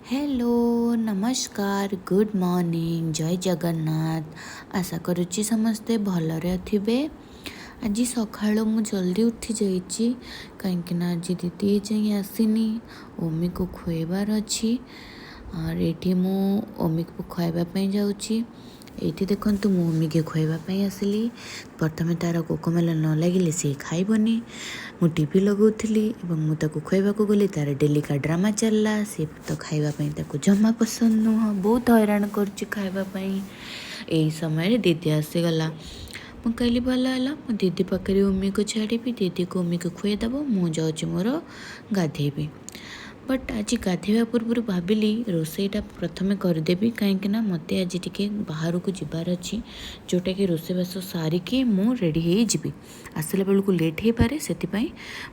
Hello नमस्कार good morning जय जगन्नाथ। आशा करुच्ची समस्ते भलरे थिबे। आज सकाळ मु जल्दी उठी जाइए कहीं आज दीदी जाए आसीनी ओमी को खुएबार अच्छी और ये मु ओमी को खुआवाई जाऊँगी। ये देखूँ मु ओमी के खुआवाई आसली। प्रथम तार कोकोमेला न लगे सी खाइबनी। मु टीवी लगाऊली और खुआवाक गली तार डेली का ड्रामा चलला। सी तो खावाई जमा पसंद नुह, बहुत हैरान करवाई। यही समय दीदी आसीगला। मु कहली भल है मो दीदी पाखे ओमी को छाड़ी दीदी को ओमी को खुएदब मु जाऊँ मोर गाधेबी। बट आज गाधेवा पूर्व भाविली रोसईटा प्रथमे करदेवी कहीं मत आज टे बाहर को जबार अच्छी जोटा कि रोसईबास सारिकी मु रेडी हो आसला बेलू लेट हो पारे से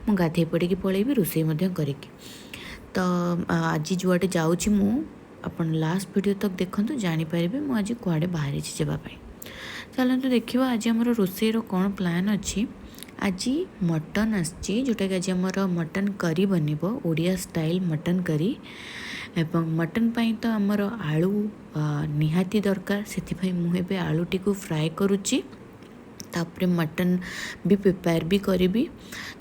मु गाधे पड़ी पलैबी रोसई करिकी। तो आज जुआटे जाऊँगी मु अपन लास्ट वीडियो तक देखते जानीपर मु आज कुआड़े बाहरी जावाई। चलते देखा आज आम रोसईर कौन प्लान अच्छी। आज मटन आसी जोटा कि आज आमर मटन करी बनब ओडिया स्टाइल मटन करी। एवं मटन पाई तो आमर आलू निहाती दरकार से मुझे आलू टी फ्राए करुच्ची। तापर मटन भी प्रिपेयर भी करी।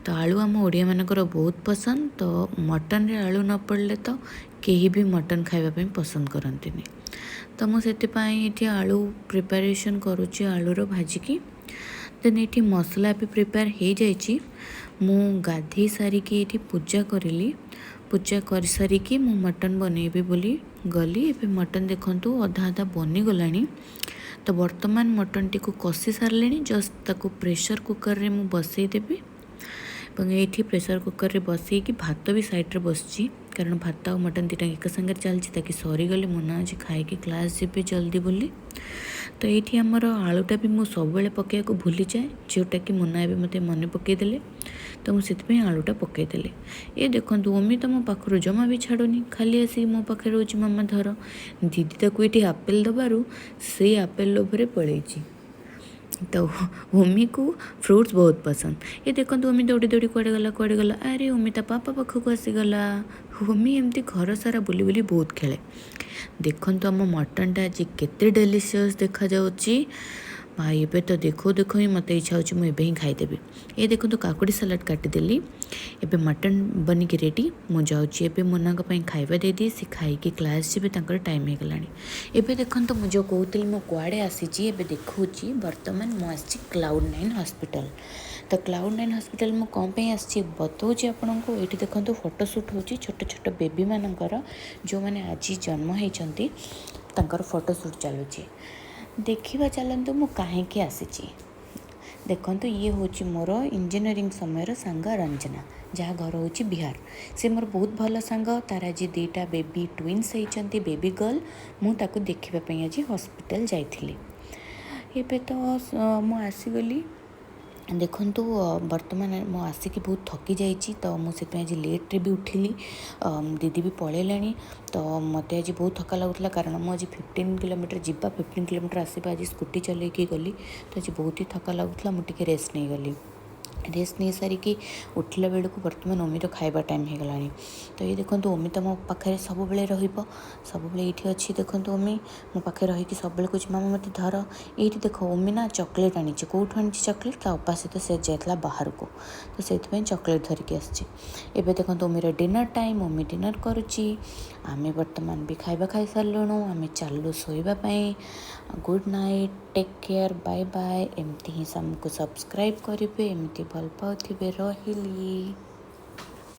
तो आलू आम ओडिया मानकर बहुत पसंद। तो मटन रे आलू न पड़ले तो कहीं भी मटन खाइबा पसंद करती। तो मुझे आलू प्रिपरेशन करुच्ची आलूर भाजिकी। देन ये मसला भी प्रिपेयर हो जाइए। मु गाधे सारिकी ये पूजा करी। पूजा कर सारिकी मु मटन बनैबी बोली गली। ए मटन देखंतु अधा अधा बनीगला। तो वर्तमान मटन टी कषि सारे जस्ट ताको प्रेशर कुकर रे मु बसईदेवी। ये प्रेशर कुकर रे बसईकि भात भी साइड रे बसची कारण भात और मटन दुटा एक संगे चलती ताकि सरीगले मुना आज खाई क्लास जी जल्दी बोली। तो ये आमर आलूटा भी मुझे सब पकड़ को भूली जाए जोटा कि मुना भी मत मन पकईदे। तो मुझे आलूटा पकईदे। ये देखो ओमी तो मो पाखर जमा भी छाड़ुनी खाली आसिक मो पाखे रोज मामा धर। दीदी ताको ये आपेल दबारू से आपेल लोभरे पलैई। तो ओमी को फ्रूट्स बहुत पसंद। ये देखो ओमी दौड़ी दौड़ी कुआड़े गला अरे ओमी ता पापा पाखक आसीगला। ओमी एमती घर सारा बुली बुली बहुत खेले। देखो आम मटनटा आज केते डेलीशियस देखा जाउची भाई। एबे तो देखो देखो ही मत इच्छा हो मुझे ही खाईदेवी। ये देखो तो काकुड़ी सलाड काटिदेली। एबे मटन बनिकी रेडी मु जाऊँगी। एबे मुना खाଇବା देदी सी खाई क्लास जी टाइम हो गलानी। एबे देखो तो मुझे कहती मु कुआड़े आसी एबे देखुची बर्तमान मु आसी क्लाउड9 हॉस्पिटल। तो क्लाउड9 हॉस्पिटल मु कौन पे आसी बताऊँगी आपन को। ये देखो फोटोशूट होची छोट छोट बेबी मानकर जो मैंने आज जन्म होती फोटोशूट चलुची। देखा चलतु मु कहीं आसी। देखो ये हूँ मोर इंजीनियरिंग समय सांग रंजना जहाँ घर हूँ बिहार। से मोर बहुत भल सांग। तार आज दुईटा बेबी ट्विन्स होती बेबी गर्ल। मुझे देखापी आज हॉस्पिटल जाइली। एबे तो मु आसीगली। देखु बर्तमान मु आसिक बहुत थकी जाइए। तो मुझे आज लेट्रे भी उठिली दीदी भी पलैलाणी। तो मत आज बहुत थका लगुला कारण मुझे 15 किलोमीटर जीवा 15 किलोमीटर आसपा आज स्कूटी चलैकी गली। तो आज बहुत ही थका लगुला मुझे रेस्ट नहीं गली। रेस्ट नहीं सारिकी उठला बेलू बर्तमान ओमीर खाइबा टाइम हो गलानी। तो ये देखो ओमी तो मो पाखे सब बेले सब ये अच्छी। देखो ओमी मो पाखे रहीकि सब बेले कुछ मामा मत धर। ये देखो ओमी ना चॉकलेट आनी कौटू आनी चॉकलेट ता उपा सहित से जाता बाहर को। तो से चॉकलेट धरिकी आसी। एबे देखो ओमीर डिनर टाइम ओमी डिनर करुच्ची। आम बर्तमान भी खाइबा खाई सारूँ आम चलू शोवाई। Good night take care bye bye. एमती ही हमको सब्सक्राइब करेंगे एमती भल पाथे रही।